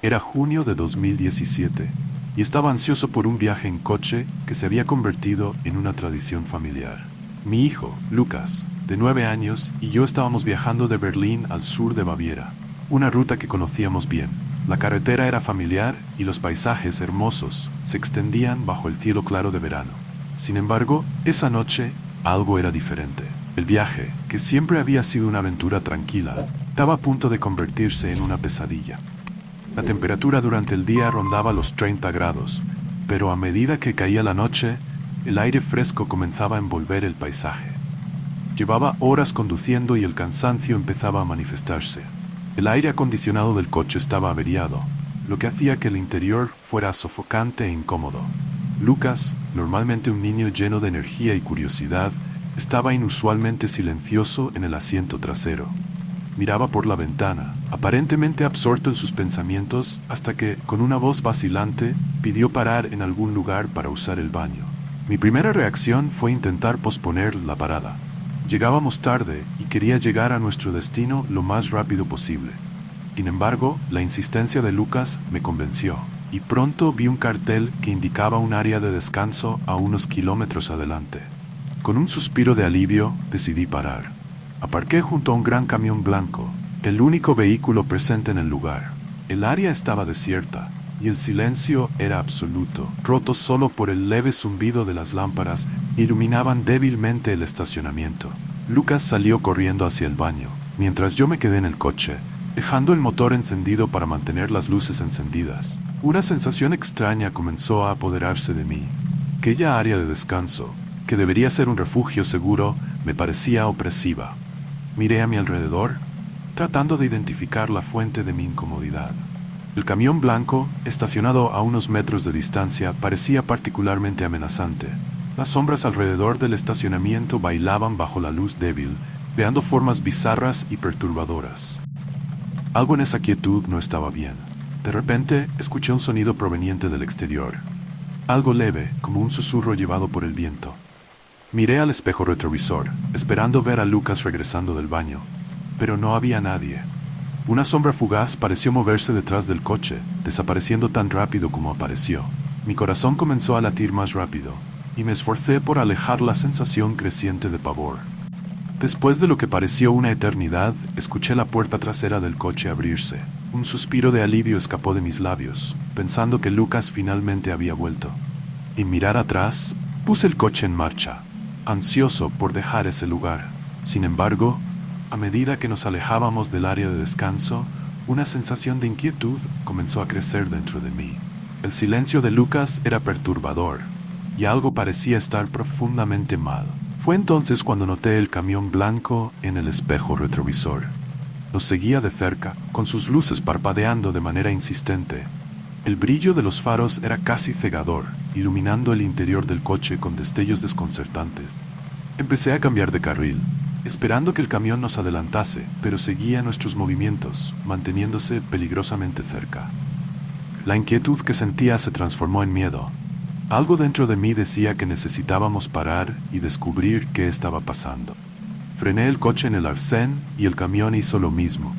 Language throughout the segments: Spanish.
Era junio de 2017 y estaba ansioso por un viaje en coche que se había convertido en una tradición familiar. Mi hijo, Lucas, de 9 años, y yo estábamos viajando de Berlín al sur de Baviera, una ruta que conocíamos bien. La carretera era familiar y los paisajes hermosos se extendían bajo el cielo claro de verano. Sin embargo, esa noche algo era diferente. El viaje, que siempre había sido una aventura tranquila, estaba a punto de convertirse en una pesadilla. La temperatura durante el día rondaba los 30 grados, pero a medida que caía la noche, el aire fresco comenzaba a envolver el paisaje. Llevaba horas conduciendo y el cansancio empezaba a manifestarse. El aire acondicionado del coche estaba averiado, lo que hacía que el interior fuera sofocante e incómodo. Lucas, normalmente un niño lleno de energía y curiosidad, estaba inusualmente silencioso en el asiento trasero. Miraba por la ventana, aparentemente absorto en sus pensamientos, hasta que, con una voz vacilante, pidió parar en algún lugar para usar el baño. Mi primera reacción fue intentar posponer la parada. Llegábamos tarde y quería llegar a nuestro destino lo más rápido posible. Sin embargo, la insistencia de Lucas me convenció, y pronto vi un cartel que indicaba un área de descanso a unos kilómetros adelante. Con un suspiro de alivio, decidí parar. Aparqué junto a un gran camión blanco, el único vehículo presente en el lugar. El área estaba desierta, y el silencio era absoluto, roto solo por el leve zumbido de las lámparas que iluminaban débilmente el estacionamiento. Lucas salió corriendo hacia el baño, mientras yo me quedé en el coche, dejando el motor encendido para mantener las luces encendidas. Una sensación extraña comenzó a apoderarse de mí. Aquella área de descanso, que debería ser un refugio seguro, me parecía opresiva. Miré a mi alrededor, tratando de identificar la fuente de mi incomodidad. El camión blanco, estacionado a unos metros de distancia, parecía particularmente amenazante. Las sombras alrededor del estacionamiento bailaban bajo la luz débil, creando formas bizarras y perturbadoras. Algo en esa quietud no estaba bien. De repente, escuché un sonido proveniente del exterior. Algo leve, como un susurro llevado por el viento. Miré al espejo retrovisor, esperando ver a Lucas regresando del baño, pero no había nadie. Una sombra fugaz pareció moverse detrás del coche, desapareciendo tan rápido como apareció. Mi corazón comenzó a latir más rápido, y me esforcé por alejar la sensación creciente de pavor. Después de lo que pareció una eternidad, escuché la puerta trasera del coche abrirse. Un suspiro de alivio escapó de mis labios, pensando que Lucas finalmente había vuelto. Y mirar atrás, puse el coche en marcha, ansioso por dejar ese lugar. Sin embargo, a medida que nos alejábamos del área de descanso, una sensación de inquietud comenzó a crecer dentro de mí. El silencio de Lucas era perturbador, y algo parecía estar profundamente mal. Fue entonces cuando noté el camión blanco en el espejo retrovisor. Nos seguía de cerca, con sus luces parpadeando de manera insistente. El brillo de los faros era casi cegador, iluminando el interior del coche con destellos desconcertantes. Empecé a cambiar de carril, esperando que el camión nos adelantase, pero seguía nuestros movimientos, manteniéndose peligrosamente cerca. La inquietud que sentía se transformó en miedo. Algo dentro de mí decía que necesitábamos parar y descubrir qué estaba pasando. Frené el coche en el arcén y el camión hizo lo mismo,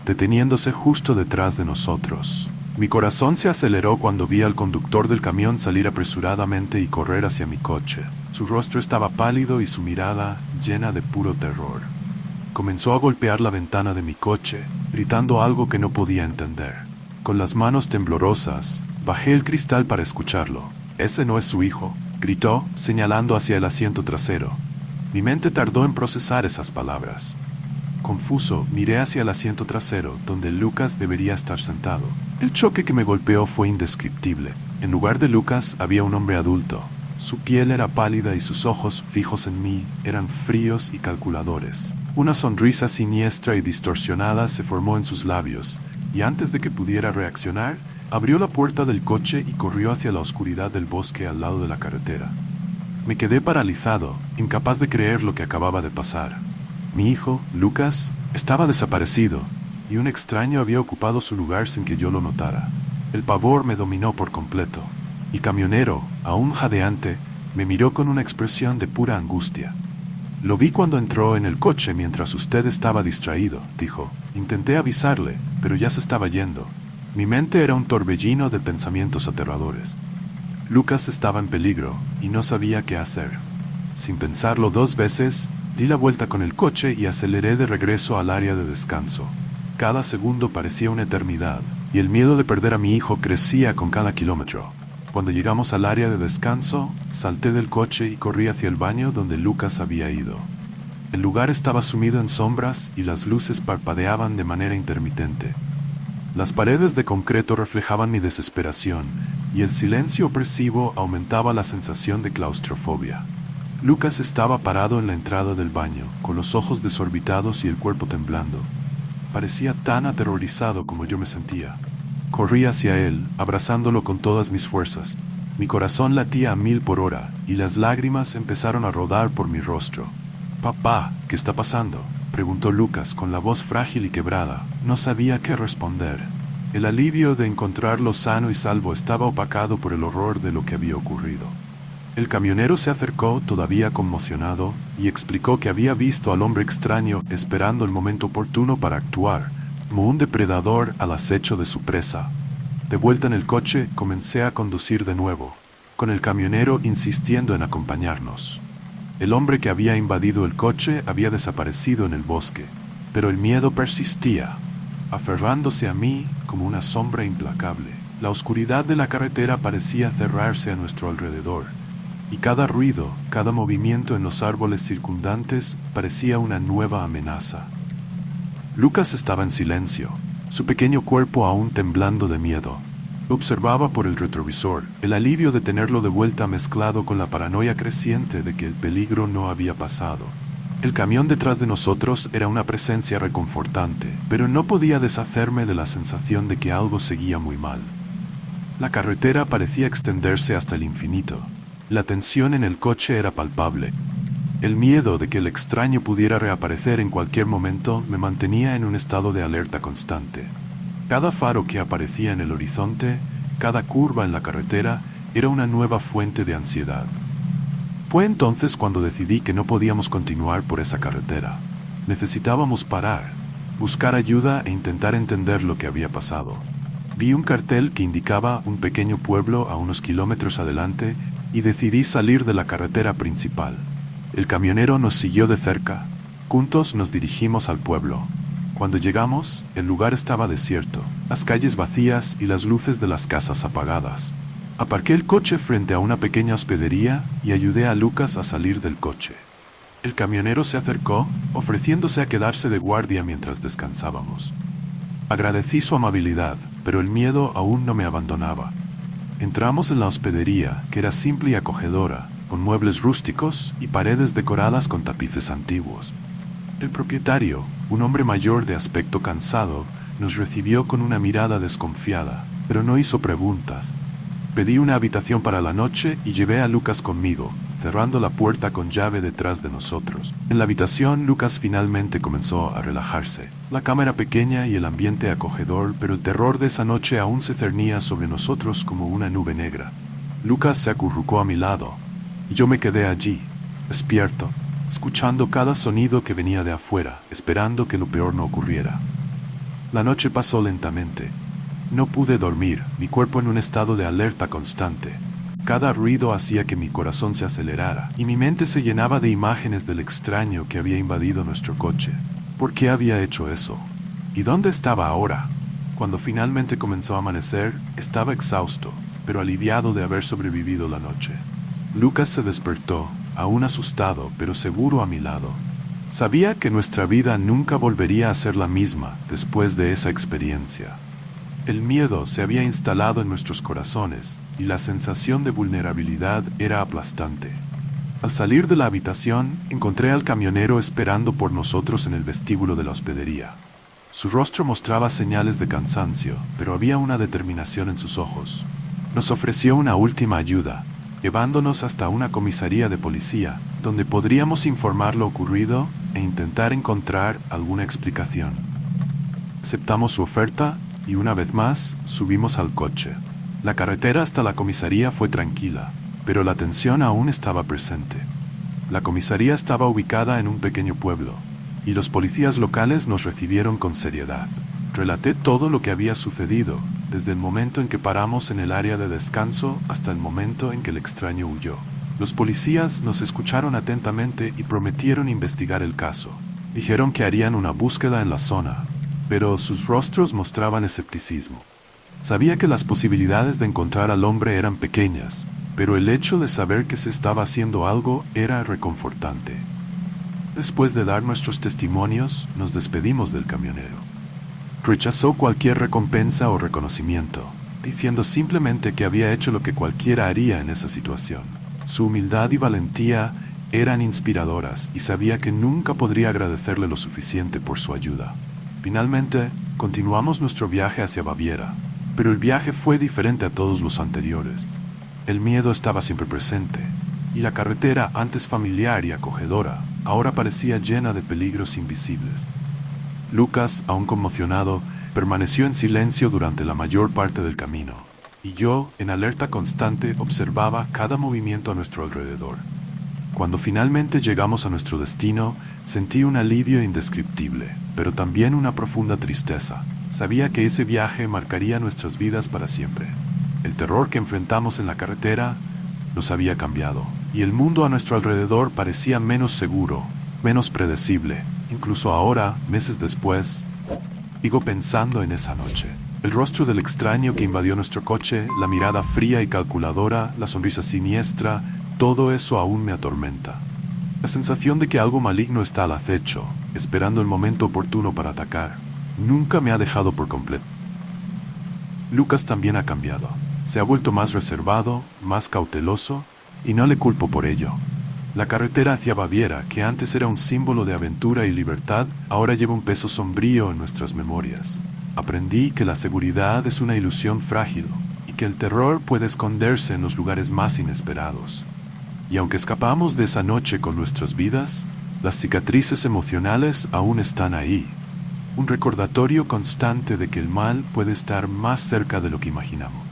deteniéndose justo detrás de nosotros. Mi corazón se aceleró cuando vi al conductor del camión salir apresuradamente y correr hacia mi coche. Su rostro estaba pálido y su mirada llena de puro terror. Comenzó a golpear la ventana de mi coche, gritando algo que no podía entender. Con las manos temblorosas, bajé el cristal para escucharlo. «Ese no es su hijo», gritó, señalando hacia el asiento trasero. Mi mente tardó en procesar esas palabras. Confuso, miré hacia el asiento trasero, donde Lucas debería estar sentado. El choque que me golpeó fue indescriptible. En lugar de Lucas había un hombre adulto. Su piel era pálida y sus ojos, fijos en mí, eran fríos y calculadores. Una sonrisa siniestra y distorsionada se formó en sus labios, y antes de que pudiera reaccionar, abrió la puerta del coche y corrió hacia la oscuridad del bosque al lado de la carretera. Me quedé paralizado, incapaz de creer lo que acababa de pasar. Mi hijo, Lucas, estaba desaparecido, y un extraño había ocupado su lugar sin que yo lo notara. El pavor me dominó por completo. El camionero, aún jadeante, me miró con una expresión de pura angustia. «Lo vi cuando entró en el coche mientras usted estaba distraído», dijo. Intenté avisarle, pero ya se estaba yendo. Mi mente era un torbellino de pensamientos aterradores. Lucas estaba en peligro y no sabía qué hacer. Sin pensarlo 2 veces, di la vuelta con el coche y aceleré de regreso al área de descanso. Cada segundo parecía una eternidad, y el miedo de perder a mi hijo crecía con cada kilómetro. Cuando llegamos al área de descanso, salté del coche y corrí hacia el baño donde Lucas había ido. El lugar estaba sumido en sombras y las luces parpadeaban de manera intermitente. Las paredes de concreto reflejaban mi desesperación, y el silencio opresivo aumentaba la sensación de claustrofobia. Lucas estaba parado en la entrada del baño, con los ojos desorbitados y el cuerpo temblando. Parecía tan aterrorizado como yo me sentía. Corrí hacia él, abrazándolo con todas mis fuerzas. Mi corazón latía a 1000 por hora, y las lágrimas empezaron a rodar por mi rostro. «Papá, ¿qué está pasando?», preguntó Lucas con la voz frágil y quebrada. No sabía qué responder. El alivio de encontrarlo sano y salvo estaba opacado por el horror de lo que había ocurrido. El camionero se acercó, todavía conmocionado, y explicó que había visto al hombre extraño esperando el momento oportuno para actuar, como un depredador al acecho de su presa. De vuelta en el coche, comencé a conducir de nuevo, con el camionero insistiendo en acompañarnos. El hombre que había invadido el coche había desaparecido en el bosque, pero el miedo persistía, aferrándose a mí como una sombra implacable. La oscuridad de la carretera parecía cerrarse a nuestro alrededor, y cada ruido, cada movimiento en los árboles circundantes parecía una nueva amenaza. Lucas estaba en silencio, su pequeño cuerpo aún temblando de miedo. Lo observaba por el retrovisor, el alivio de tenerlo de vuelta mezclado con la paranoia creciente de que el peligro no había pasado. El camión detrás de nosotros era una presencia reconfortante, pero no podía deshacerme de la sensación de que algo seguía muy mal. La carretera parecía extenderse hasta el infinito. La tensión en el coche era palpable. El miedo de que el extraño pudiera reaparecer en cualquier momento me mantenía en un estado de alerta constante. Cada faro que aparecía en el horizonte, cada curva en la carretera, era una nueva fuente de ansiedad. Fue entonces cuando decidí que no podíamos continuar por esa carretera. Necesitábamos parar, buscar ayuda e intentar entender lo que había pasado. Vi un cartel que indicaba un pequeño pueblo a unos kilómetros adelante y decidí salir de la carretera principal. El camionero nos siguió de cerca. Juntos nos dirigimos al pueblo. Cuando llegamos, el lugar estaba desierto, las calles vacías y las luces de las casas apagadas. Aparqué el coche frente a una pequeña hospedería y ayudé a Lucas a salir del coche. El camionero se acercó, ofreciéndose a quedarse de guardia mientras descansábamos. Agradecí su amabilidad, pero el miedo aún no me abandonaba. Entramos en la hospedería, que era simple y acogedora, con muebles rústicos y paredes decoradas con tapices antiguos. El propietario, un hombre mayor de aspecto cansado, nos recibió con una mirada desconfiada, pero no hizo preguntas. Pedí una habitación para la noche y llevé a Lucas conmigo, cerrando la puerta con llave detrás de nosotros. En la habitación, Lucas finalmente comenzó a relajarse. La cama era pequeña y el ambiente acogedor, pero el terror de esa noche aún se cernía sobre nosotros como una nube negra. Lucas se acurrucó a mi lado, y yo me quedé allí, despierto, escuchando cada sonido que venía de afuera, esperando que lo peor no ocurriera. La noche pasó lentamente. No pude dormir, mi cuerpo en un estado de alerta constante. Cada ruido hacía que mi corazón se acelerara, y mi mente se llenaba de imágenes del extraño que había invadido nuestro coche. ¿Por qué había hecho eso? ¿Y dónde estaba ahora? Cuando finalmente comenzó a amanecer, estaba exhausto, pero aliviado de haber sobrevivido la noche. Lucas se despertó, aún asustado, pero seguro a mi lado. Sabía que nuestra vida nunca volvería a ser la misma después de esa experiencia. El miedo se había instalado en nuestros corazones y la sensación de vulnerabilidad era aplastante. Al salir de la habitación, encontré al camionero esperando por nosotros en el vestíbulo de la hospedería. Su rostro mostraba señales de cansancio, pero había una determinación en sus ojos. Nos ofreció una última ayuda, llevándonos hasta una comisaría de policía, donde podríamos informar lo ocurrido e intentar encontrar alguna explicación. Aceptamos su oferta y una vez más subimos al coche. La carretera hasta la comisaría fue tranquila, pero la tensión aún estaba presente. La comisaría estaba ubicada en un pequeño pueblo, y los policías locales nos recibieron con seriedad. Relaté todo lo que había sucedido, desde el momento en que paramos en el área de descanso hasta el momento en que el extraño huyó. Los policías nos escucharon atentamente y prometieron investigar el caso. Dijeron que harían una búsqueda en la zona, pero sus rostros mostraban escepticismo. Sabía que las posibilidades de encontrar al hombre eran pequeñas, pero el hecho de saber que se estaba haciendo algo era reconfortante. Después de dar nuestros testimonios, nos despedimos del camionero. Rechazó cualquier recompensa o reconocimiento, diciendo simplemente que había hecho lo que cualquiera haría en esa situación. Su humildad y valentía eran inspiradoras y sabía que nunca podría agradecerle lo suficiente por su ayuda. Finalmente, continuamos nuestro viaje hacia Baviera, pero el viaje fue diferente a todos los anteriores. El miedo estaba siempre presente, y la carretera, antes familiar y acogedora, ahora parecía llena de peligros invisibles. Lucas, aún conmocionado, permaneció en silencio durante la mayor parte del camino, y yo, en alerta constante, observaba cada movimiento a nuestro alrededor. Cuando finalmente llegamos a nuestro destino, sentí un alivio indescriptible, pero también una profunda tristeza. Sabía que ese viaje marcaría nuestras vidas para siempre. El terror que enfrentamos en la carretera nos había cambiado, y el mundo a nuestro alrededor parecía menos seguro, menos predecible. Incluso ahora, meses después, sigo pensando en esa noche. El rostro del extraño que invadió nuestro coche, la mirada fría y calculadora, la sonrisa siniestra, todo eso aún me atormenta. La sensación de que algo maligno está al acecho, esperando el momento oportuno para atacar, nunca me ha dejado por completo. Lucas también ha cambiado. Se ha vuelto más reservado, más cauteloso, y no le culpo por ello. La carretera hacia Baviera, que antes era un símbolo de aventura y libertad, ahora lleva un peso sombrío en nuestras memorias. Aprendí que la seguridad es una ilusión frágil y que el terror puede esconderse en los lugares más inesperados. Y aunque escapamos de esa noche con nuestras vidas, las cicatrices emocionales aún están ahí. Un recordatorio constante de que el mal puede estar más cerca de lo que imaginamos.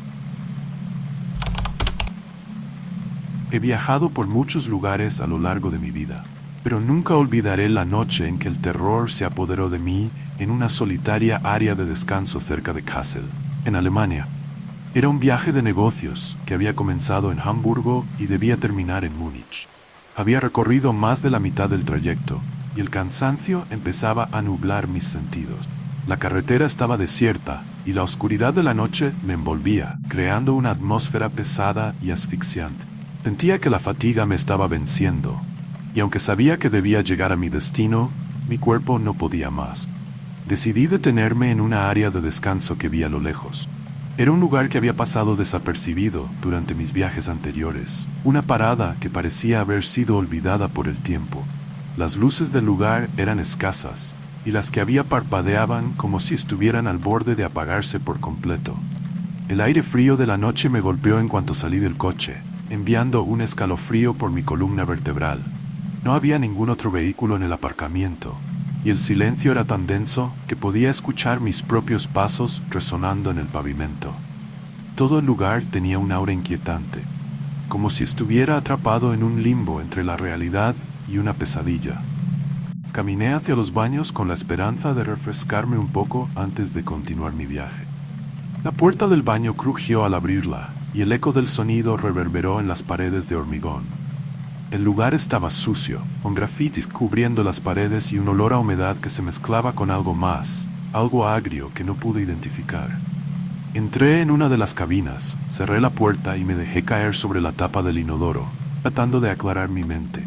He viajado por muchos lugares a lo largo de mi vida, pero nunca olvidaré la noche en que el terror se apoderó de mí en una solitaria área de descanso cerca de Kassel, en Alemania. Era un viaje de negocios que había comenzado en Hamburgo y debía terminar en Múnich. Había recorrido más de la mitad del trayecto y el cansancio empezaba a nublar mis sentidos. La carretera estaba desierta y la oscuridad de la noche me envolvía, creando una atmósfera pesada y asfixiante. Sentía que la fatiga me estaba venciendo, y aunque sabía que debía llegar a mi destino, mi cuerpo no podía más. Decidí detenerme en una área de descanso que vi a lo lejos. Era un lugar que había pasado desapercibido durante mis viajes anteriores, una parada que parecía haber sido olvidada por el tiempo. Las luces del lugar eran escasas, y las que había parpadeaban como si estuvieran al borde de apagarse por completo. El aire frío de la noche me golpeó en cuanto salí del coche, enviando un escalofrío por mi columna vertebral. No había ningún otro vehículo en el aparcamiento, y el silencio era tan denso que podía escuchar mis propios pasos resonando en el pavimento. Todo el lugar tenía un aura inquietante, como si estuviera atrapado en un limbo entre la realidad y una pesadilla. Caminé hacia los baños con la esperanza de refrescarme un poco antes de continuar mi viaje. La puerta del baño crujió al abrirla, y el eco del sonido reverberó en las paredes de hormigón. El lugar estaba sucio, con grafitis cubriendo las paredes y un olor a humedad que se mezclaba con algo más, algo agrio que no pude identificar. Entré en una de las cabinas, cerré la puerta y me dejé caer sobre la tapa del inodoro, tratando de aclarar mi mente.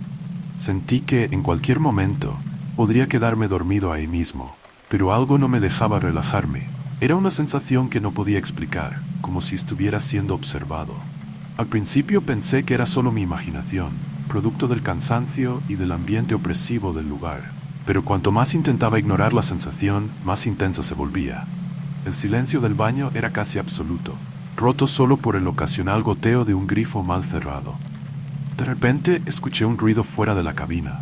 Sentí que, en cualquier momento, podría quedarme dormido ahí mismo, pero algo no me dejaba relajarme. Era una sensación que no podía explicar, como si estuviera siendo observado. Al principio pensé que era solo mi imaginación, producto del cansancio y del ambiente opresivo del lugar. Pero cuanto más intentaba ignorar la sensación, más intensa se volvía. El silencio del baño era casi absoluto, roto solo por el ocasional goteo de un grifo mal cerrado. De repente escuché un ruido fuera de la cabina.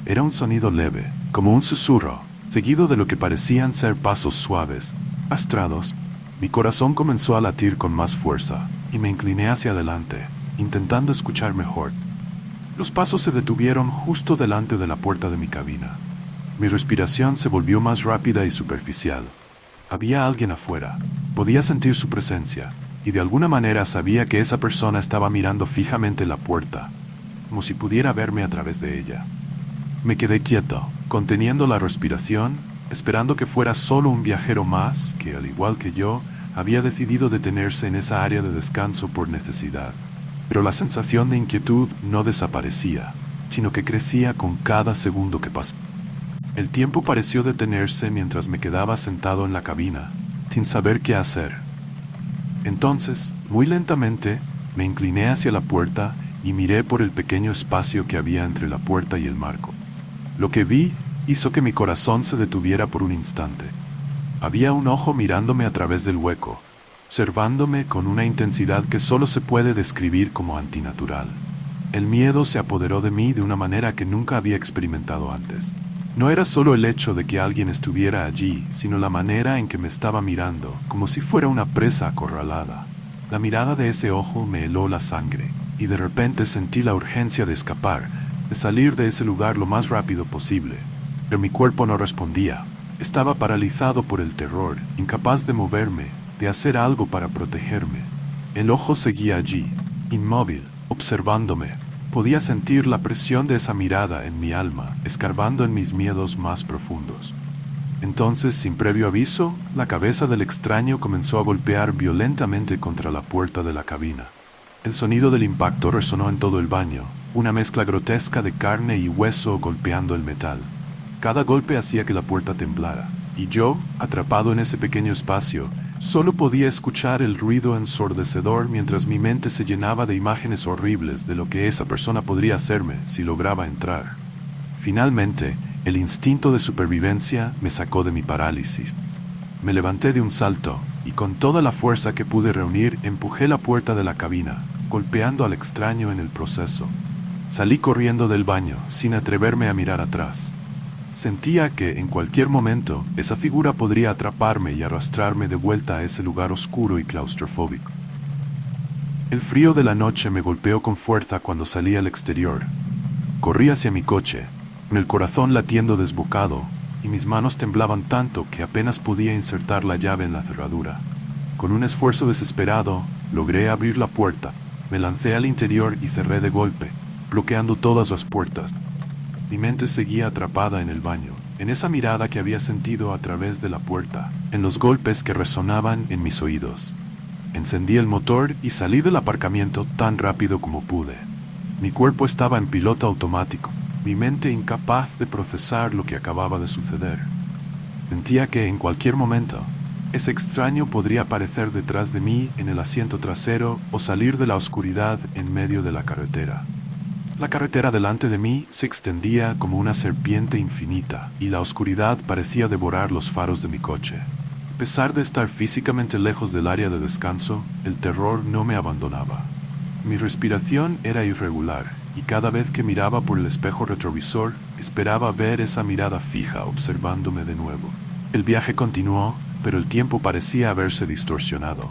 Era un sonido leve, como un susurro, seguido de lo que parecían ser pasos suaves, arrastrados. Mi corazón comenzó a latir con más fuerza, y me incliné hacia adelante, intentando escuchar mejor. Los pasos se detuvieron justo delante de la puerta de mi cabina. Mi respiración se volvió más rápida y superficial. Había alguien afuera. Podía sentir su presencia, y de alguna manera sabía que esa persona estaba mirando fijamente la puerta, como si pudiera verme a través de ella. Me quedé quieto, conteniendo la respiración, esperando que fuera solo un viajero más que, al igual que yo, había decidido detenerse en esa área de descanso por necesidad. Pero la sensación de inquietud no desaparecía, sino que crecía con cada segundo que pasó. El tiempo pareció detenerse mientras me quedaba sentado en la cabina, sin saber qué hacer. Entonces, muy lentamente, me incliné hacia la puerta y miré por el pequeño espacio que había entre la puerta y el marco. Lo que vi hizo que mi corazón se detuviera por un instante. Había un ojo mirándome a través del hueco, observándome con una intensidad que solo se puede describir como antinatural. El miedo se apoderó de mí de una manera que nunca había experimentado antes. No era solo el hecho de que alguien estuviera allí, sino la manera en que me estaba mirando, como si fuera una presa acorralada. La mirada de ese ojo me heló la sangre, y de repente sentí la urgencia de escapar, de salir de ese lugar lo más rápido posible. Pero mi cuerpo no respondía. Estaba paralizado por el terror, incapaz de moverme, de hacer algo para protegerme. El ojo seguía allí, inmóvil, observándome. Podía sentir la presión de esa mirada en mi alma, escarbando en mis miedos más profundos. Entonces, sin previo aviso, la cabeza del extraño comenzó a golpear violentamente contra la puerta de la cabina. El sonido del impacto resonó en todo el baño, una mezcla grotesca de carne y hueso golpeando el metal. Cada golpe hacía que la puerta temblara, y yo, atrapado en ese pequeño espacio, solo podía escuchar el ruido ensordecedor mientras mi mente se llenaba de imágenes horribles de lo que esa persona podría hacerme si lograba entrar. Finalmente, el instinto de supervivencia me sacó de mi parálisis. Me levanté de un salto y con toda la fuerza que pude reunir empujé la puerta de la cabina, golpeando al extraño en el proceso. Salí corriendo del baño sin atreverme a mirar atrás. Sentía que en cualquier momento esa figura podría atraparme y arrastrarme de vuelta a ese lugar oscuro y claustrofóbico. El frío de la noche me golpeó con fuerza cuando salí al exterior. Corrí hacia mi coche, con el corazón latiendo desbocado, y mis manos temblaban tanto que apenas podía insertar la llave en la cerradura. Con un esfuerzo desesperado, logré abrir la puerta, me lancé al interior y cerré de golpe, bloqueando todas las puertas. Mi mente seguía atrapada en el baño, en esa mirada que había sentido a través de la puerta, en los golpes que resonaban en mis oídos. Encendí el motor y salí del aparcamiento tan rápido como pude. Mi cuerpo estaba en piloto automático, mi mente incapaz de procesar lo que acababa de suceder. Sentía que en cualquier momento, ese extraño podría aparecer detrás de mí en el asiento trasero o salir de la oscuridad en medio de la carretera. La carretera delante de mí se extendía como una serpiente infinita y la oscuridad parecía devorar los faros de mi coche. A pesar de estar físicamente lejos del área de descanso, el terror no me abandonaba. Mi respiración era irregular y cada vez que miraba por el espejo retrovisor, esperaba ver esa mirada fija observándome de nuevo. El viaje continuó, pero el tiempo parecía haberse distorsionado.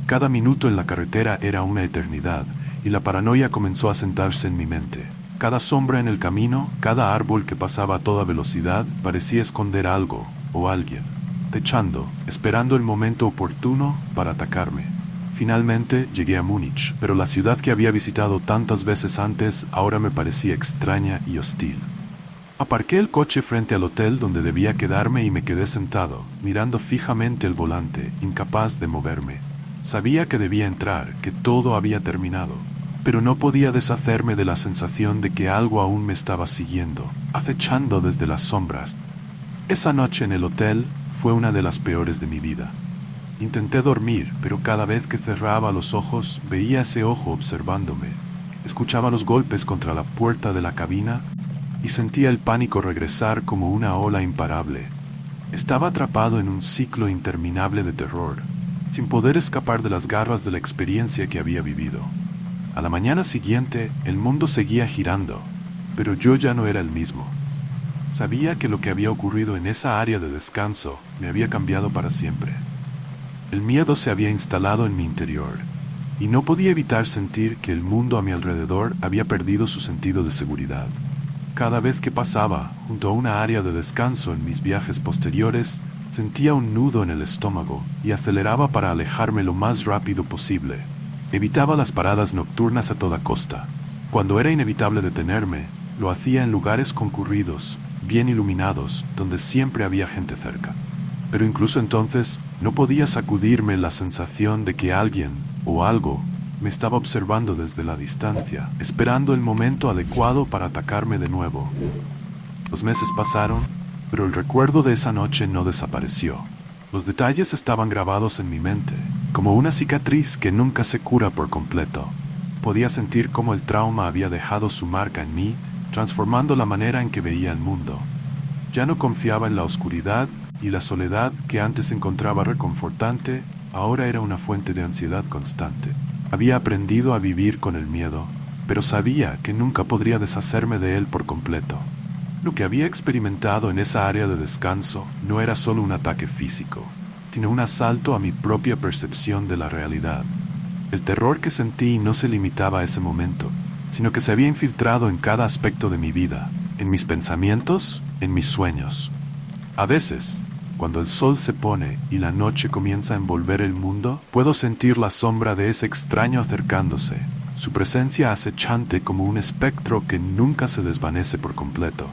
Cada minuto en la carretera era una eternidad, y la paranoia comenzó a sentarse en mi mente. Cada sombra en el camino, cada árbol que pasaba a toda velocidad, parecía esconder algo o alguien, acechando, esperando el momento oportuno para atacarme. Finalmente llegué a Múnich, pero la ciudad que había visitado tantas veces antes ahora me parecía extraña y hostil. Aparqué el coche frente al hotel donde debía quedarme y me quedé sentado, mirando fijamente el volante, incapaz de moverme. Sabía que debía entrar, que todo había terminado, pero no podía deshacerme de la sensación de que algo aún me estaba siguiendo, acechando desde las sombras. Esa noche en el hotel fue una de las peores de mi vida. Intenté dormir, pero cada vez que cerraba los ojos veía ese ojo observándome. Escuchaba los golpes contra la puerta de la cabina y sentía el pánico regresar como una ola imparable. Estaba atrapado en un ciclo interminable de terror, sin poder escapar de las garras de la experiencia que había vivido. A la mañana siguiente, el mundo seguía girando, pero yo ya no era el mismo. Sabía que lo que había ocurrido en esa área de descanso me había cambiado para siempre. El miedo se había instalado en mi interior, y no podía evitar sentir que el mundo a mi alrededor había perdido su sentido de seguridad. Cada vez que pasaba junto a una área de descanso en mis viajes posteriores, Sentía un nudo en el estómago y aceleraba para alejarme lo más rápido posible. Evitaba las paradas nocturnas a toda costa. Cuando era inevitable detenerme, lo hacía en lugares concurridos, bien iluminados, donde siempre había gente cerca. Pero incluso entonces, no podía sacudirme la sensación de que alguien, o algo, me estaba observando desde la distancia, esperando el momento adecuado para atacarme de nuevo. Los meses pasaron, pero el recuerdo de esa noche no desapareció. Los detalles estaban grabados en mi mente, como una cicatriz que nunca se cura por completo. Podía sentir cómo el trauma había dejado su marca en mí, transformando la manera en que veía el mundo. Ya no confiaba en la oscuridad, y la soledad que antes encontraba reconfortante, ahora era una fuente de ansiedad constante. Había aprendido a vivir con el miedo, pero sabía que nunca podría deshacerme de él por completo. Lo que había experimentado en esa área de descanso no era solo un ataque físico, sino un asalto a mi propia percepción de la realidad. El terror que sentí no se limitaba a ese momento, sino que se había infiltrado en cada aspecto de mi vida, en mis pensamientos, en mis sueños. A veces, cuando el sol se pone y la noche comienza a envolver el mundo, puedo sentir la sombra de ese extraño acercándose, su presencia acechante como un espectro que nunca se desvanece por completo.